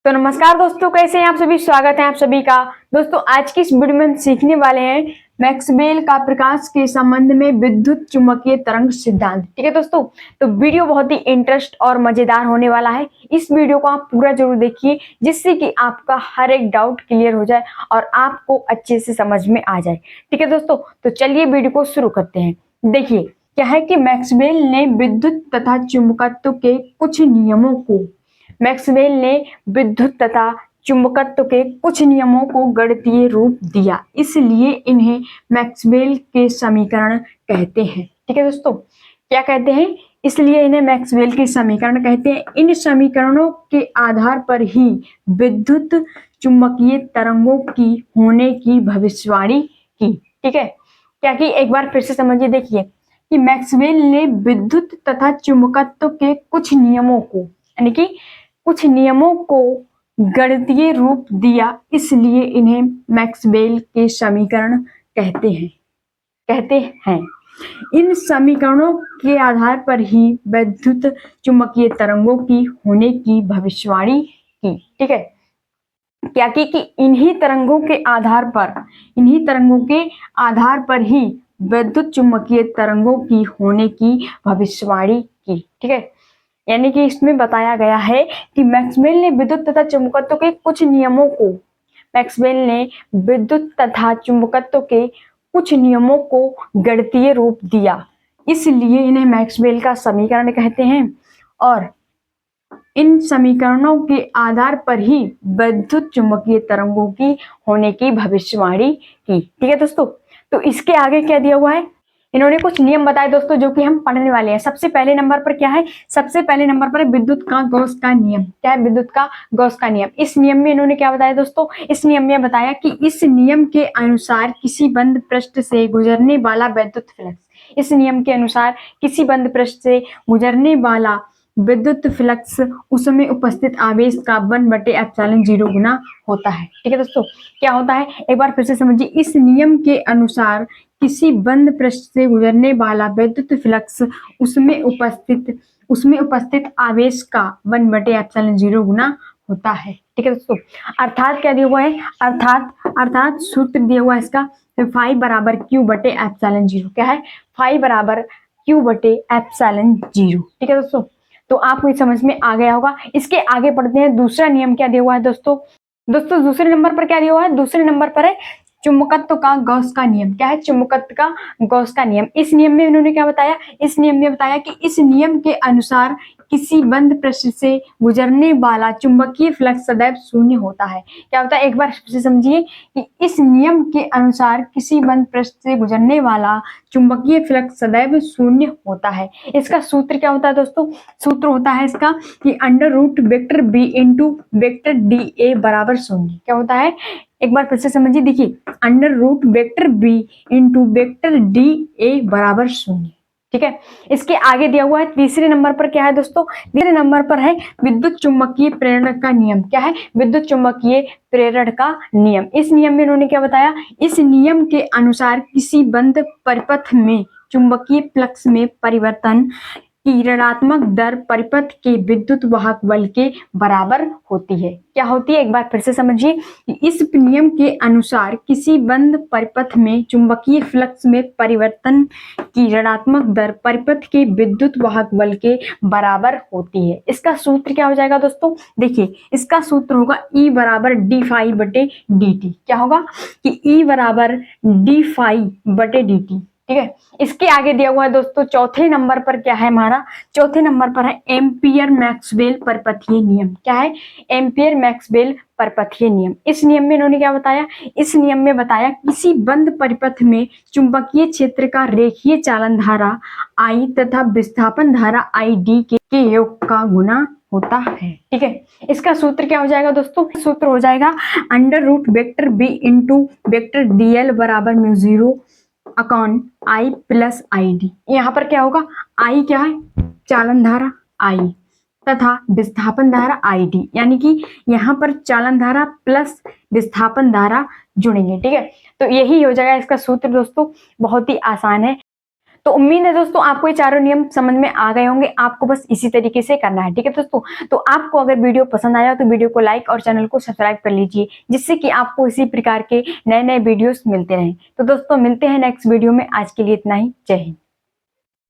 तो नमस्कार दोस्तों, कैसे हैं आप सभी। स्वागत है आप सभी का। दोस्तों आज की इस वीडियो में हम सीखने वाले हैं मैक्सवेल का प्रकाश के संबंध में विद्युत चुम्बकीय तरंग सिद्धांत। ठीक है दोस्तों, तो वीडियो बहुत ही इंटरेस्ट और मजेदार होने वाला है। इस वीडियो को आप पूरा जरूर देखिए, जिससे कि आपका हर एक डाउट क्लियर हो जाए और आपको अच्छे से समझ में आ जाए। ठीक है दोस्तों, तो चलिए वीडियो को शुरू करते हैं। देखिए क्या है कि मैक्सवेल ने विद्युत तथा चुंबकत्व के कुछ नियमों को मैक्सवेल ने विद्युत तथा चुंबकत्व के कुछ नियमों को गणितीय रूप दिया, इसलिए इन्हें मैक्सवेल के समीकरण कहते हैं। ठीक है दोस्तों, क्या कहते हैं? इसलिए इन्हें मैक्सवेल के समीकरण कहते हैं। इन समीकरणों के आधार पर ही विद्युत चुंबकीय तरंगों की होने की भविष्यवाणी की। ठीक है, क्या कि एक बार फिर से समझिए। देखिए कि मैक्सवेल ने विद्युत तथा चुंबकत्व के कुछ नियमों को, यानी कि कुछ नियमों को गणितीय रूप दिया, इसलिए इन्हें मैक्सवेल के समीकरण कहते हैं। इन समीकरणों के आधार पर ही विद्युत चुंबकीय तरंगों की होने की भविष्यवाणी की। ठीक है, क्या कि इन्हीं तरंगों के आधार पर ही विद्युत चुंबकीय तरंगों की होने की भविष्यवाणी की। ठीक है, यानी कि इसमें बताया गया है कि मैक्सवेल ने विद्युत तथा चुंबकत्व के कुछ नियमों को गणितीय रूप दिया, इसलिए इन्हें मैक्सवेल का समीकरण कहते हैं। और इन समीकरणों के आधार पर ही विद्युत चुंबकीय तरंगों की होने की भविष्यवाणी की। ठीक है दोस्तों, तो इसके आगे क्या दिया हुआ है? इन्होंने कुछ नियम बताए दोस्तों, जो कि हम पढ़ने वाले हैं। सबसे पहले नंबर पर क्या है? सबसे पहले नंबर पर विद्युत का गॉस का नियम। क्या है? विद्युत का गॉस का नियम। इस नियम में इन्होंने क्या बताया दोस्तों? इस नियम में बताया कि इस नियम के अनुसार किसी बंद पृष्ठ से गुजरने वाला विद्युत फ्लक्स, इस नियम के अनुसार किसी बंद पृष्ठ से गुजरने वाला विद्युत फ्लक्स उसमें उपस्थित आवेश का 1/ε0 गुना होता है। ठीक है दोस्तों, क्या होता है? एक बार फिर से समझिए। इस नियम के अनुसार किसी बंद पृष्ठ से गुजरने वाला विद्युत फ्लक्स उसमें उपस्थित आवेश का 1/ε0 गुना होता है। ठीक है दोस्तों, अर्थात क्या दिया हुआ है? अर्थात सूत्र दिया हुआ है इसका, फाई बराबर Q/ε0। क्या है? फाई बराबर Q/ε0। ठीक है दोस्तों, तो आपको समझ में आ गया होगा। इसके आगे पढ़ते हैं। दूसरा नियम क्या दिया हुआ है दोस्तों? दूसरे नंबर पर क्या दिया हुआ है? दूसरे नंबर पर है चुंबकत्व का गॉस का नियम। क्या है? चुंबकत्व का गॉस का नियम। इस नियम में उन्होंने क्या बताया? इस नियम में बताया कि इस नियम के अनुसार किसी बंद पृष्ठ से गुजरने वाला चुंबकीय फ्लक्स सदैव शून्य होता है। क्या होता है? एक बार फिर से समझिए कि इस नियम के अनुसार किसी बंद पृष्ठ से गुजरने वाला चुंबकीय फ्लक्स सदैव शून्य होता है। इसका सूत्र क्या होता है दोस्तों? सूत्र होता है इसका कि √ vector B into vector d A बराबर शून्य। क्या होता है? एक बार फिर से समझिए। देखिए, √ vector B into vector d A बराबर शून्य। ठीक है, इसके आगे दिया हुआ है तीसरे नंबर पर क्या है दोस्तों? तीसरे नंबर पर है विद्युत चुंबकीय प्रेरण का नियम। क्या है? विद्युत चुंबकीय प्रेरण का नियम। इस नियम में उन्होंने क्या बताया? इस नियम के अनुसार किसी बंद परिपथ में चुंबकीय फ्लक्स में परिवर्तन की ऋणात्मक दर परिपथ के विद्युत वाहक बल के बराबर होती है। क्या होती है? एक बार फिर से समझिए। इस नियम के अनुसार किसी बंद परिपथ में चुंबकीय फ्लक्स में परिवर्तन की ऋणात्मक दर परिपथ के विद्युत वाहक बल के बराबर होती है। इसका सूत्र क्या हो जाएगा दोस्तों? देखिए, इसका सूत्र होगा E बराबर d∅/dt। क्या होगा? कि E बराबर d∅/dt। ठीक है, इसके आगे दिया हुआ है दोस्तों चौथे नंबर पर क्या है हमारा? चौथे नंबर पर है एम्पियर मैक्सवेल परपथीय नियम। क्या है? एम्पियर मैक्सवेल परपथीय नियम। इस नियम में इन्होंने क्या बताया? इस नियम में बताया किसी बंद परिपथ में चुंबकीय क्षेत्र का रेखीय चालन धारा I तथा विस्थापन धारा ID के योग का गुना होता है। ठीक है, इसका सूत्र क्या हो जाएगा दोस्तों? सूत्र हो जाएगा √ vector B into vector DL बराबर μ0 अपॉन I प्लस ID। यहाँ पर क्या होगा? I क्या है? चालन धारा I तथा विस्थापन धारा ID, यानी कि यहाँ पर चालन धारा प्लस विस्थापन धारा जुड़ेंगे। ठीक है, तो यही हो जाएगा इसका सूत्र दोस्तों। बहुत ही आसान है। तो उम्मीद है दोस्तों आपको ये चारों नियम समझ में आ गए होंगे। आपको बस इसी तरीके से करना है, ठीक है दोस्तों। तो आपको अगर वीडियो पसंद आया तो वीडियो को लाइक और चैनल को सब्सक्राइब कर लीजिए, जिससे कि आपको इसी प्रकार के नए नए वीडियोस मिलते रहें। तो दोस्तों मिलते हैं नेक्स्ट वीडियो में, आज के लिए इतना ही। जय हिंद।